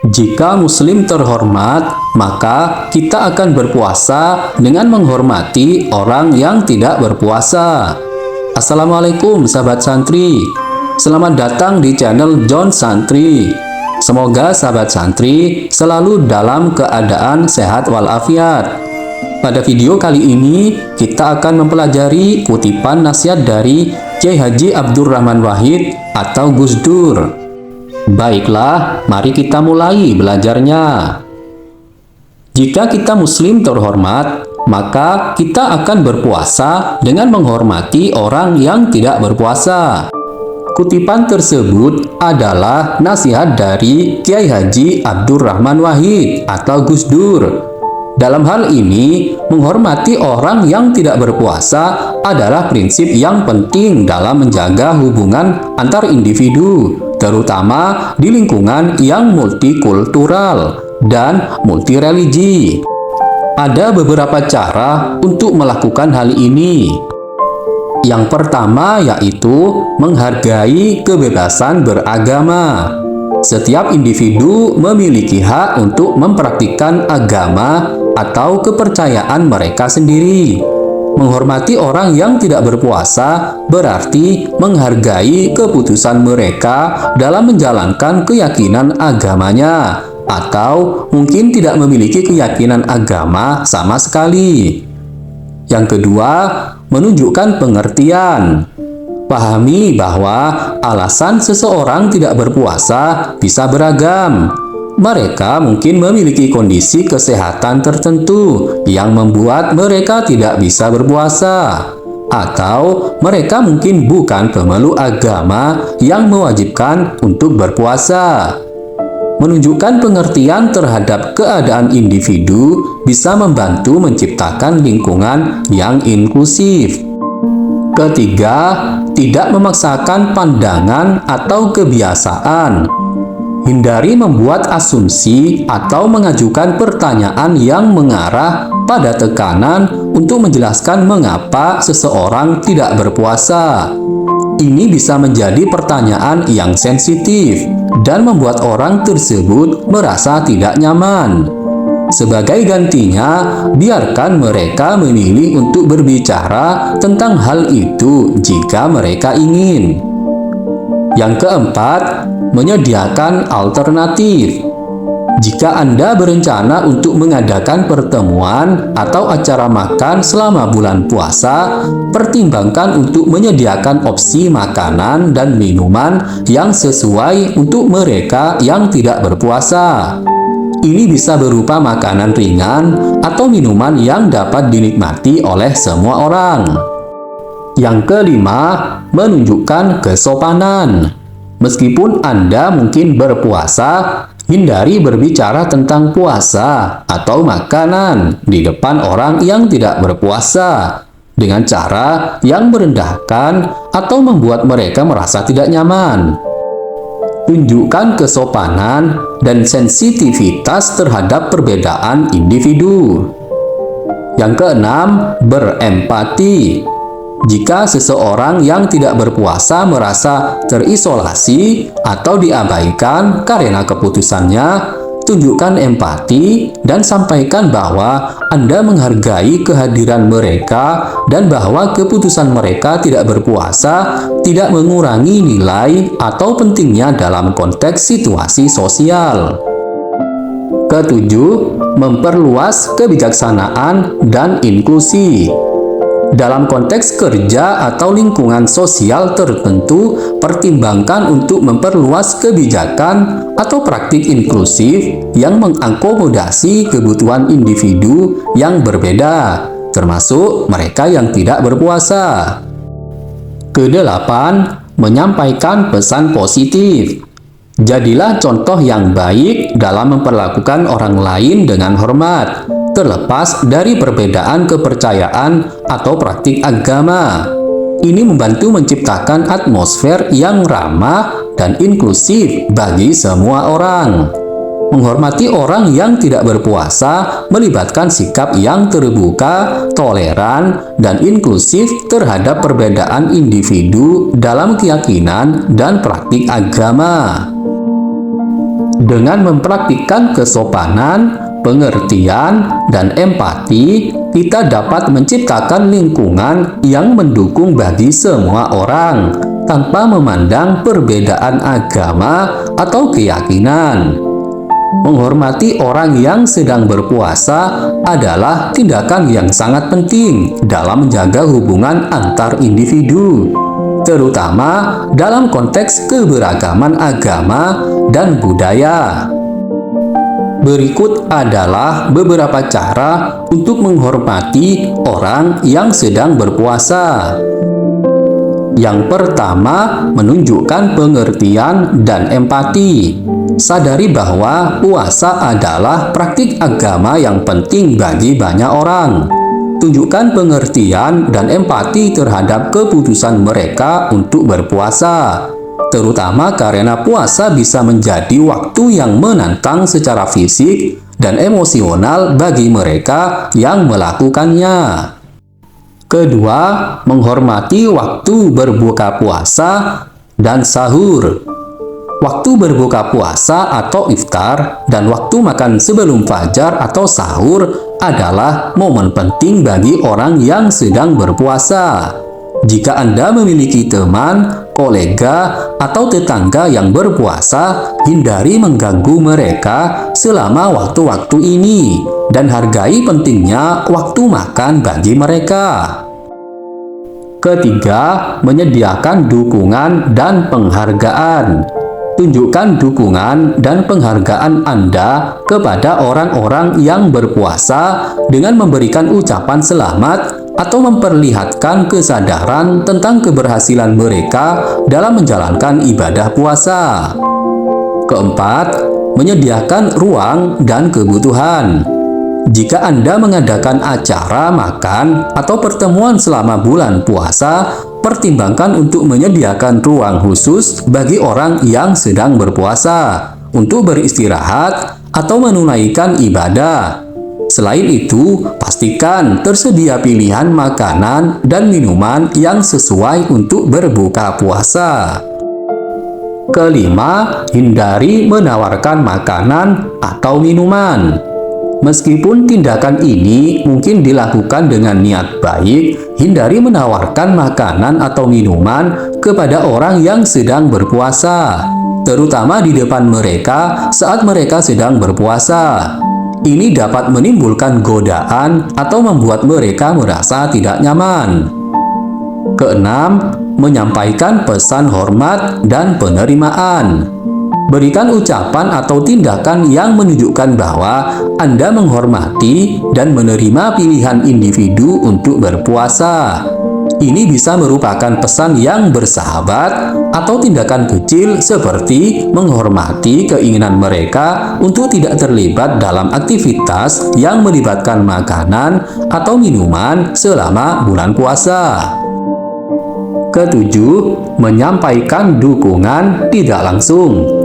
Jika Muslim terhormat, maka kita akan berpuasa dengan menghormati orang yang tidak berpuasa. Assalamualaikum sahabat santri. Selamat datang di channel John Santri. Semoga sahabat santri selalu dalam keadaan sehat walafiat. Pada video kali ini, kita akan mempelajari kutipan nasihat dari Kiai Haji Abdurrahman Wahid atau Gus Dur. Baiklah, mari kita mulai belajarnya. Jika kita Muslim terhormat, maka kita akan berpuasa dengan menghormati orang yang tidak berpuasa. Kutipan tersebut adalah nasihat dari Kiai Haji Abdurrahman Wahid atau Gus Dur. Dalam hal ini, menghormati orang yang tidak berpuasa adalah prinsip yang penting dalam menjaga hubungan antar individu, terutama di lingkungan yang multikultural dan multireligi. Ada beberapa cara untuk melakukan hal ini. Yang pertama yaitu menghargai kebebasan beragama. Setiap individu memiliki hak untuk mempraktikkan agama atau kepercayaan mereka sendiri. Menghormati orang yang tidak berpuasa berarti menghargai keputusan mereka dalam menjalankan keyakinan agamanya, atau mungkin tidak memiliki keyakinan agama sama sekali. Yang kedua, menunjukkan pengertian. Pahami bahwa alasan seseorang tidak berpuasa bisa beragam. Mereka mungkin memiliki kondisi kesehatan tertentu yang membuat mereka tidak bisa berpuasa, atau mereka mungkin bukan pemeluk agama yang mewajibkan untuk berpuasa. Menunjukkan pengertian terhadap keadaan individu bisa membantu menciptakan lingkungan yang inklusif. Ketiga, tidak memaksakan pandangan atau kebiasaan. Hindari membuat asumsi atau mengajukan pertanyaan yang mengarah pada tekanan untuk menjelaskan mengapa seseorang tidak berpuasa. Ini bisa menjadi pertanyaan yang sensitif dan membuat orang tersebut merasa tidak nyaman. Sebagai gantinya, biarkan mereka memilih untuk berbicara tentang hal itu jika mereka ingin. Yang keempat, menyediakan alternatif. Jika Anda berencana untuk mengadakan pertemuan atau acara makan selama bulan puasa, pertimbangkan untuk menyediakan opsi makanan dan minuman yang sesuai untuk mereka yang tidak berpuasa. Ini bisa berupa makanan ringan atau minuman yang dapat dinikmati oleh semua orang. Yang kelima, menunjukkan kesopanan. Meskipun Anda mungkin berpuasa, hindari berbicara tentang puasa atau makanan di depan orang yang tidak berpuasa dengan cara yang merendahkan atau membuat mereka merasa tidak nyaman. Tunjukkan kesopanan dan sensitivitas terhadap perbedaan individu. Yang keenam, berempati. Jika seseorang yang tidak berpuasa merasa terisolasi atau diabaikan karena keputusannya, tunjukkan empati dan sampaikan bahwa Anda menghargai kehadiran mereka dan bahwa keputusan mereka tidak berpuasa tidak mengurangi nilai atau pentingnya dalam konteks situasi sosial. Ketujuh, memperluas kebijaksanaan dan inklusi. Dalam konteks kerja atau lingkungan sosial tertentu, pertimbangkan untuk memperluas kebijakan atau praktik inklusif yang mengakomodasi kebutuhan individu yang berbeda, termasuk mereka yang tidak berpuasa. Kedelapan, menyampaikan pesan positif. Jadilah contoh yang baik dalam memperlakukan orang lain dengan hormat, terlepas dari perbedaan kepercayaan atau praktik agama. Ini membantu menciptakan atmosfer yang ramah dan inklusif bagi semua orang. Menghormati orang yang tidak berpuasa melibatkan sikap yang terbuka, toleran, dan inklusif terhadap perbedaan individu dalam keyakinan dan praktik agama. Dengan mempraktikkan kesopanan, pengertian, dan empati, kita dapat menciptakan lingkungan yang mendukung bagi semua orang, tanpa memandang perbedaan agama atau keyakinan. Menghormati orang yang sedang berpuasa adalah tindakan yang sangat penting dalam menjaga hubungan antar individu, terutama dalam konteks keberagaman agama dan budaya. Berikut adalah beberapa cara untuk menghormati orang yang sedang berpuasa. Yang pertama, menunjukkan pengertian dan empati. Sadari bahwa puasa adalah praktik agama yang penting bagi banyak orang. Tunjukkan pengertian dan empati terhadap keputusan mereka untuk berpuasa, terutama karena puasa bisa menjadi waktu yang menantang secara fisik dan emosional bagi mereka yang melakukannya. Kedua, menghormati waktu berbuka puasa dan sahur. Waktu berbuka puasa atau iftar dan waktu makan sebelum fajar atau sahur adalah momen penting bagi orang yang sedang berpuasa. Jika Anda memiliki teman, kolega, atau tetangga yang berpuasa, hindari mengganggu mereka selama waktu-waktu ini dan hargai pentingnya waktu makan bagi mereka. Ketiga, menyediakan dukungan dan penghargaan. Tunjukkan dukungan dan penghargaan Anda kepada orang-orang yang berpuasa dengan memberikan ucapan selamat atau memperlihatkan kesadaran tentang keberhasilan mereka dalam menjalankan ibadah puasa. Keempat, menyediakan ruang dan kebutuhan. Jika Anda mengadakan acara makan atau pertemuan selama bulan puasa, pertimbangkan untuk menyediakan ruang khusus bagi orang yang sedang berpuasa untuk beristirahat atau menunaikan ibadah. Selain itu, pastikan tersedia pilihan makanan dan minuman yang sesuai untuk berbuka puasa. Kelima, hindari menawarkan makanan atau minuman. Meskipun tindakan ini mungkin dilakukan dengan niat baik, hindari menawarkan makanan atau minuman kepada orang yang sedang berpuasa, terutama di depan mereka saat mereka sedang berpuasa. Ini dapat menimbulkan godaan atau membuat mereka merasa tidak nyaman. Keenam, menyampaikan pesan hormat dan penerimaan. Berikan ucapan atau tindakan yang menunjukkan bahwa Anda menghormati dan menerima pilihan individu untuk berpuasa. Ini bisa merupakan pesan yang bersahabat atau tindakan kecil seperti menghormati keinginan mereka untuk tidak terlibat dalam aktivitas yang melibatkan makanan atau minuman selama bulan puasa. Ketujuh, menyampaikan dukungan tidak langsung.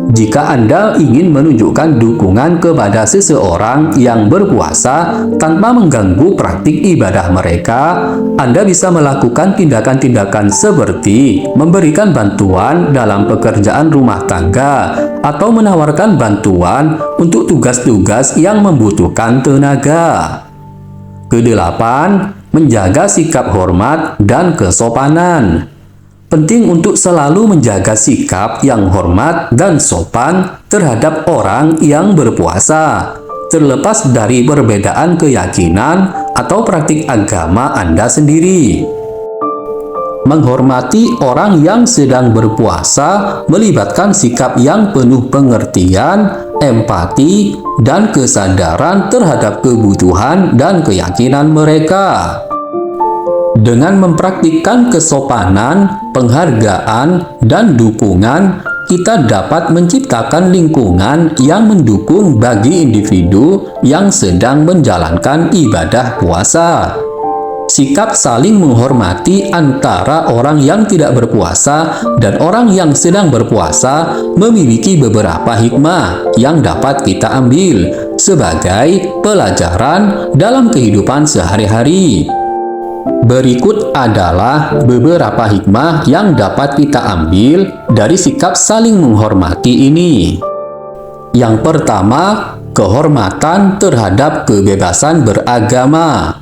Jika Anda ingin menunjukkan dukungan kepada seseorang yang berpuasa tanpa mengganggu praktik ibadah mereka, Anda bisa melakukan tindakan-tindakan seperti memberikan bantuan dalam pekerjaan rumah tangga atau menawarkan bantuan untuk tugas-tugas yang membutuhkan tenaga. Kedelapan, menjaga sikap hormat dan kesopanan. Penting untuk selalu menjaga sikap yang hormat dan sopan terhadap orang yang berpuasa, terlepas dari perbedaan keyakinan atau praktik agama Anda sendiri. Menghormati orang yang sedang berpuasa melibatkan sikap yang penuh pengertian, empati, dan kesadaran terhadap kebutuhan dan keyakinan mereka. Dengan mempraktikkan kesopanan, penghargaan, dan dukungan, kita dapat menciptakan lingkungan yang mendukung bagi individu yang sedang menjalankan ibadah puasa. Sikap saling menghormati antara orang yang tidak berpuasa dan orang yang sedang berpuasa memiliki beberapa hikmah yang dapat kita ambil sebagai pelajaran dalam kehidupan sehari-hari. Berikut adalah beberapa hikmah yang dapat kita ambil dari sikap saling menghormati ini. Yang pertama, kehormatan terhadap kebebasan beragama.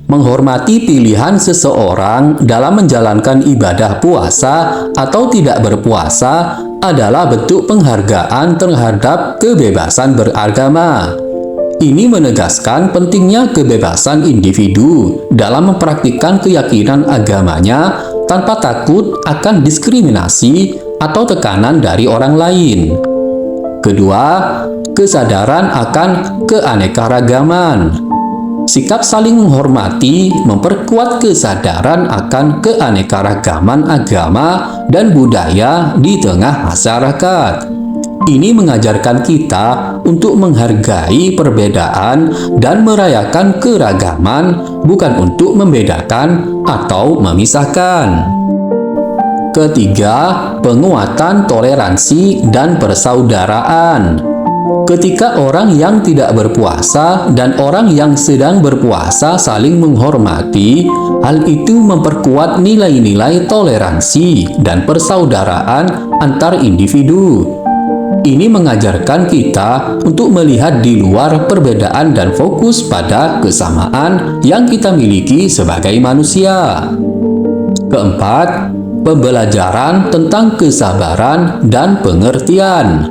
Menghormati pilihan seseorang dalam menjalankan ibadah puasa atau tidak berpuasa adalah bentuk penghargaan terhadap kebebasan beragama. Ini menegaskan pentingnya kebebasan individu dalam mempraktikkan keyakinan agamanya tanpa takut akan diskriminasi atau tekanan dari orang lain. Kedua, kesadaran akan keanekaragaman. Sikap saling menghormati memperkuat kesadaran akan keanekaragaman agama dan budaya di tengah masyarakat. Ini mengajarkan kita untuk menghargai perbedaan dan merayakan keragaman, bukan untuk membedakan atau memisahkan. Ketiga, penguatan toleransi dan persaudaraan. Ketika orang yang tidak berpuasa dan orang yang sedang berpuasa saling menghormati, hal itu memperkuat nilai-nilai toleransi dan persaudaraan antar individu. Ini mengajarkan kita untuk melihat di luar perbedaan dan fokus pada kesamaan yang kita miliki sebagai manusia. Keempat, pembelajaran tentang kesabaran dan pengertian.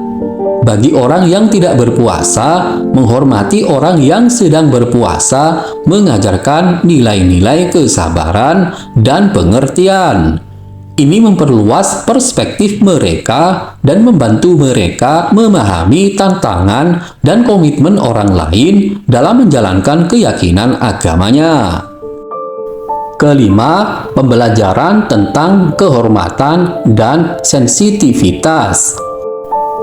Bagi orang yang tidak berpuasa, menghormati orang yang sedang berpuasa mengajarkan nilai-nilai kesabaran dan pengertian. Ini memperluas perspektif mereka dan membantu mereka memahami tantangan dan komitmen orang lain dalam menjalankan keyakinan agamanya. Kelima, pembelajaran tentang kehormatan dan sensitivitas.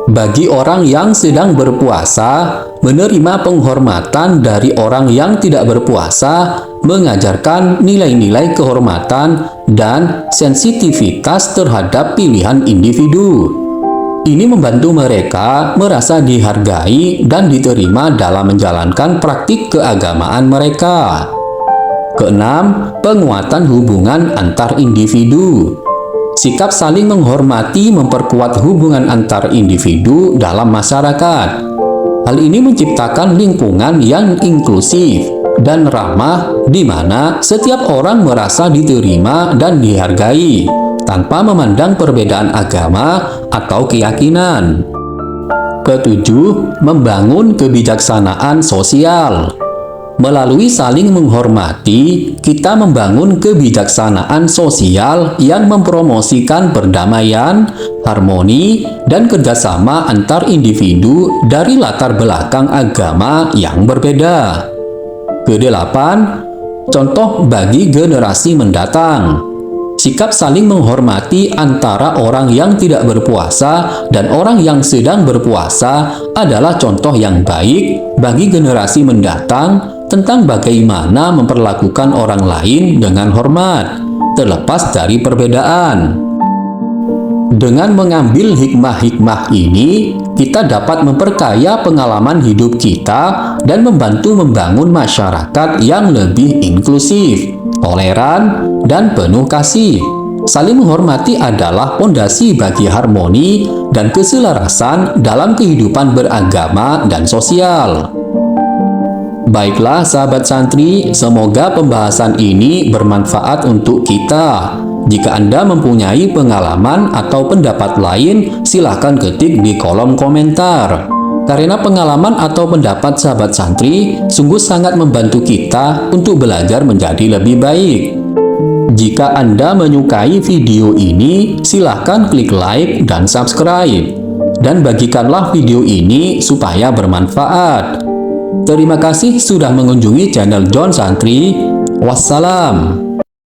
Bagi orang yang sedang berpuasa, menerima penghormatan dari orang yang tidak berpuasa mengajarkan nilai-nilai kehormatan dan sensitivitas terhadap pilihan individu. Ini membantu mereka merasa dihargai dan diterima dalam menjalankan praktik keagamaan mereka. Keenam, penguatan hubungan antar individu. Sikap saling menghormati memperkuat hubungan antar individu dalam masyarakat. Hal ini menciptakan lingkungan yang inklusif dan ramah di mana setiap orang merasa diterima dan dihargai tanpa memandang perbedaan agama atau keyakinan. Ketujuh, membangun kebijaksanaan sosial. Melalui saling menghormati, kita membangun kebijaksanaan sosial yang mempromosikan perdamaian, harmoni, dan kerjasama antar individu dari latar belakang agama yang berbeda. Kedelapan, contoh bagi generasi mendatang. Sikap saling menghormati antara orang yang tidak berpuasa dan orang yang sedang berpuasa adalah contoh yang baik bagi generasi mendatang tentang bagaimana memperlakukan orang lain dengan hormat, terlepas dari perbedaan. Dengan mengambil hikmah-hikmah ini, kita dapat memperkaya pengalaman hidup kita dan membantu membangun masyarakat yang lebih inklusif, toleran, dan penuh kasih. Saling menghormati adalah fondasi bagi harmoni dan keselarasan dalam kehidupan beragama dan sosial. Baiklah sahabat santri, semoga pembahasan ini bermanfaat untuk kita. Jika Anda mempunyai pengalaman atau pendapat lain, silahkan ketik di kolom komentar. Karena pengalaman atau pendapat sahabat santri sungguh sangat membantu kita untuk belajar menjadi lebih baik. Jika Anda menyukai video ini, silahkan klik like dan subscribe. Dan bagikanlah video ini supaya bermanfaat. Terima kasih sudah mengunjungi channel John Santri. Wassalam.